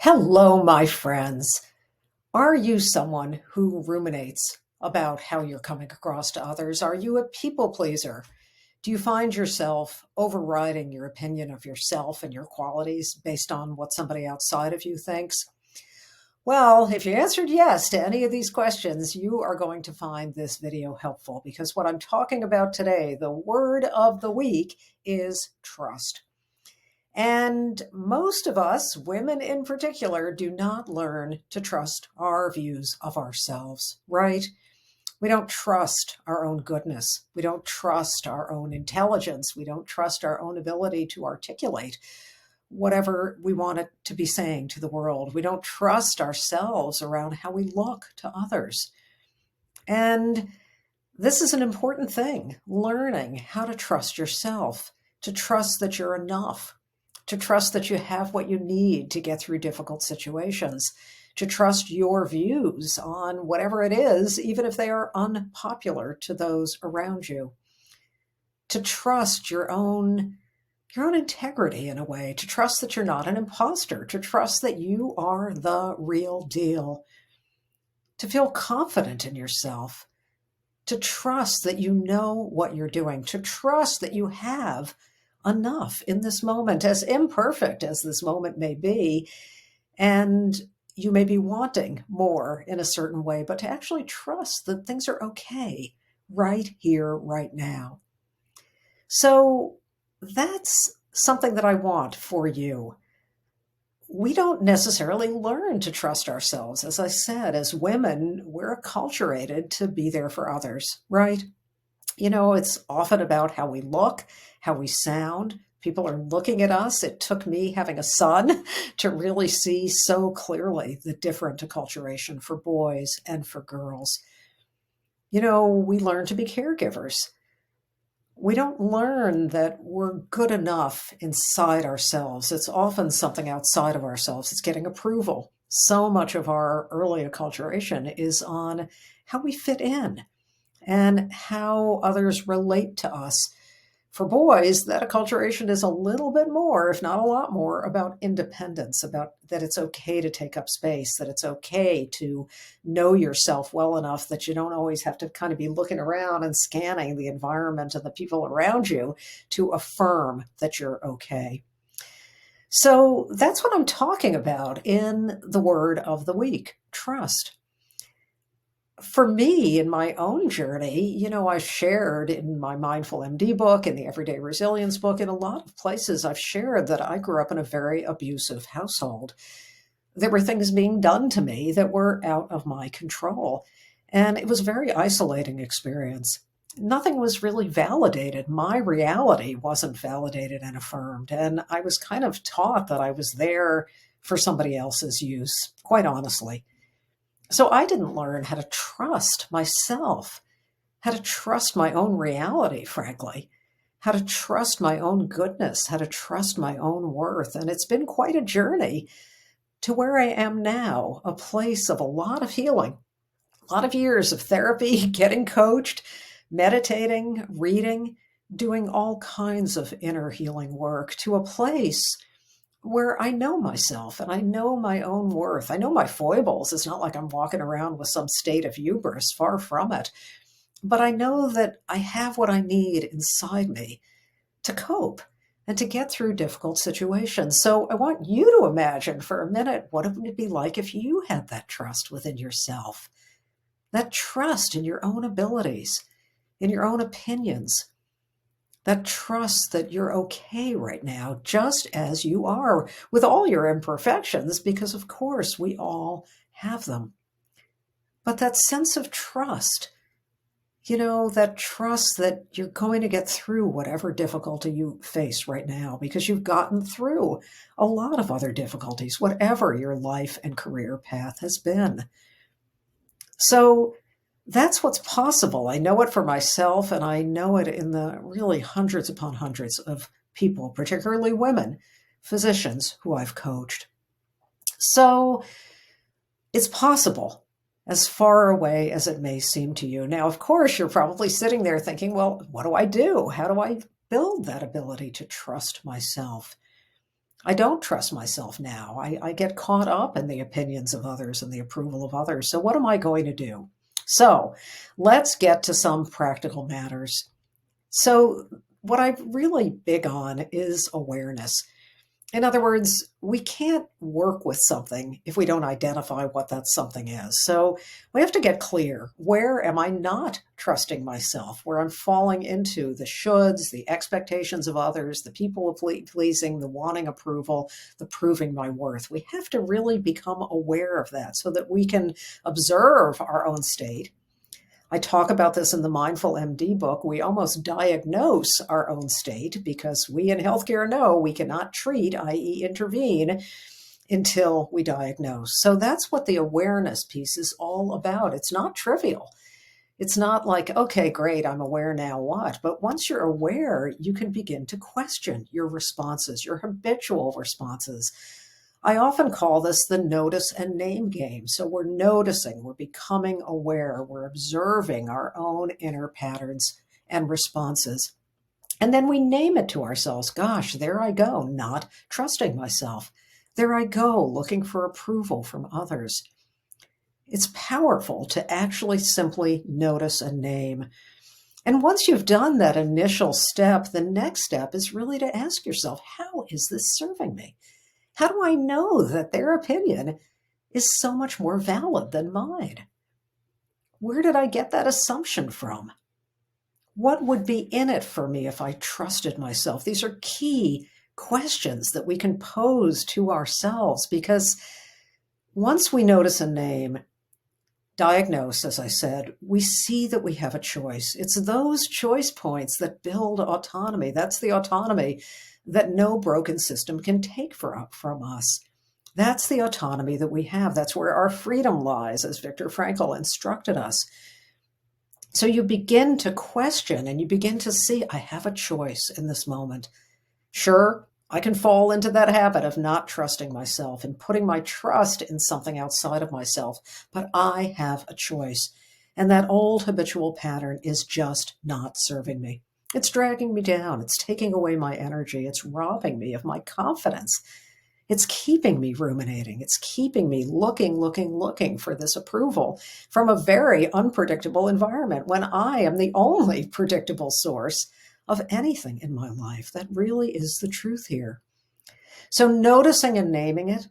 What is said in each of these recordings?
Hello, my friends. Are you someone who ruminates about how you're coming across to others? Are you a people pleaser? Do you find yourself overriding your opinion of yourself and your qualities based on what somebody outside of you thinks? Well, if you answered yes to any of these questions, you are going to find this video helpful because what I'm talking about today, the word of the week, is trust. And most of us, women in particular, do not learn to trust our views of ourselves, right? We don't trust our own goodness. We don't trust our own intelligence. We don't trust our own ability to articulate whatever we want it to be saying to the world. We don't trust ourselves around how we look to others. And this is an important thing, learning how to trust yourself, to trust that you're enough, to trust that you have what you need to get through difficult situations, to trust your views on whatever it is, even if they are unpopular to those around you, to trust your own integrity in a way, to trust that you're not an imposter, to trust that you are the real deal, to feel confident in yourself, to trust that you know what you're doing, to trust that you have enough in this moment, as imperfect as this moment may be, and you may be wanting more in a certain way, but to actually trust that things are okay right here, right now. So that's something that I want for you. We don't necessarily learn to trust ourselves. As I said, as women, we're acculturated to be there for others, right? It's often about how we look, how we sound. People are looking at us. It took me having a son to really see so clearly the different acculturation for boys and for girls. We learn to be caregivers. We don't learn that we're good enough inside ourselves. It's often something outside of ourselves. It's getting approval. So much of our early acculturation is on how we fit in and how others relate to us. For boys, that acculturation is a little bit more, if not a lot more, about independence, about that it's okay to take up space, that it's okay to know yourself well enough that you don't always have to kind of be looking around and scanning the environment and the people around you to affirm that you're okay. So that's what I'm talking about in the word of the week, trust. For me, in my own journey, I've shared in my Mindful MD book, in the Everyday Resilience book, in a lot of places, I've shared that I grew up in a very abusive household. There were things being done to me that were out of my control. And it was a very isolating experience. Nothing was really validated. My reality wasn't validated and affirmed. And I was kind of taught that I was there for somebody else's use, quite honestly. So I didn't learn how to trust myself, how to trust my own reality, frankly, how to trust my own goodness, how to trust my own worth. And it's been quite a journey to where I am now, a place of a lot of healing, a lot of years of therapy, getting coached, meditating, reading, doing all kinds of inner healing work, to a place where I know myself and I know my own worth. I know my foibles. It's not like I'm walking around with some state of hubris, far from it. But I know that I have what I need inside me to cope and to get through difficult situations. So I want you to imagine for a minute what it would be like if you had that trust within yourself, that trust in your own abilities, in your own opinions, that trust that you're okay right now, just as you are, with all your imperfections, because of course we all have them. But that sense of trust, that trust that you're going to get through whatever difficulty you face right now, because you've gotten through a lot of other difficulties, whatever your life and career path has been. So that's what's possible. I know it for myself, and I know it in the really hundreds upon hundreds of people, particularly women, physicians who I've coached. So it's possible, as far away as it may seem to you. Now, of course, you're probably sitting there thinking, well, what do I do? How do I build that ability to trust myself? I don't trust myself now. I get caught up in the opinions of others and the approval of others. So, what am I going to do? So, let's get to some practical matters. So, what I'm really big on is awareness. In other words, we can't work with something if we don't identify what that something is. So we have to get clear. Where am I not trusting myself? Where I'm falling into the shoulds, the expectations of others, the people pleasing, the wanting approval, the proving my worth. We have to really become aware of that so that we can observe our own state. I talk about this in the Mindful MD book. We almost diagnose our own state because we in healthcare know we cannot treat, i.e., intervene, until we diagnose. So that's what the awareness piece is all about. It's not trivial. It's not like, okay, great, I'm aware now, what? But once you're aware, you can begin to question your responses, your habitual responses. I often call this the notice and name game. So we're noticing, we're becoming aware, we're observing our own inner patterns and responses. And then we name it to ourselves. Gosh, there I go, not trusting myself. There I go, looking for approval from others. It's powerful to actually simply notice and name. And once you've done that initial step, the next step is really to ask yourself, how is this serving me? How do I know that their opinion is so much more valid than mine? Where did I get that assumption from? What would be in it for me if I trusted myself? These are key questions that we can pose to ourselves because once we notice a name, diagnose, as I said, we see that we have a choice. It's those choice points that build autonomy. That's the autonomy that no broken system can take from us. That's the autonomy that we have. That's where our freedom lies, as Viktor Frankl instructed us. So you begin to question and you begin to see, I have a choice in this moment. Sure, I can fall into that habit of not trusting myself and putting my trust in something outside of myself, but I have a choice. And that old habitual pattern is just not serving me. It's dragging me down. It's taking away my energy. It's robbing me of my confidence. It's keeping me ruminating. It's keeping me looking for this approval from a very unpredictable environment when I am the only predictable source of anything in my life. That really is the truth here. So noticing and naming it,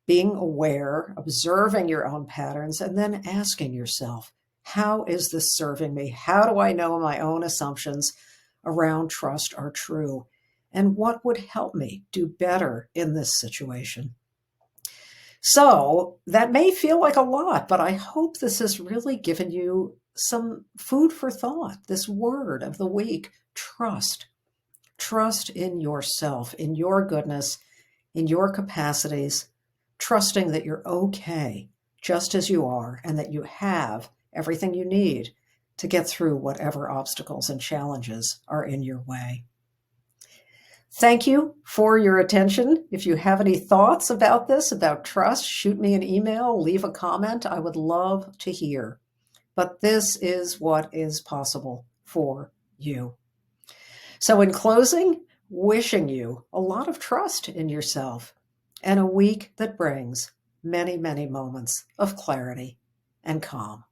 being aware, observing your own patterns, and then asking yourself, how is this serving me? How do I know my own assumptions around trust are true? And what would help me do better in this situation? So that may feel like a lot, but I hope this has really given you some food for thought. This word of the week, trust. Trust in yourself, in your goodness, in your capacities, trusting that you're okay just as you are and that you have everything you need to get through whatever obstacles and challenges are in your way. Thank you for your attention. If you have any thoughts about this, about trust, shoot me an email, leave a comment. I would love to hear. But this is what is possible for you. So in closing, wishing you a lot of trust in yourself and a week that brings many, many moments of clarity and calm.